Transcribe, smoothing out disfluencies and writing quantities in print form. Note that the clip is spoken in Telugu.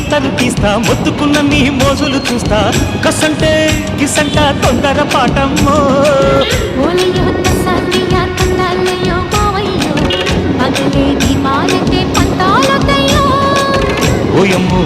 కత్తలు తీస్తా మొత్తుకున్న నీ మోజులు చూస్తా కసంటే కిసంట తొందర పాటమ్మో ఓయమ్మో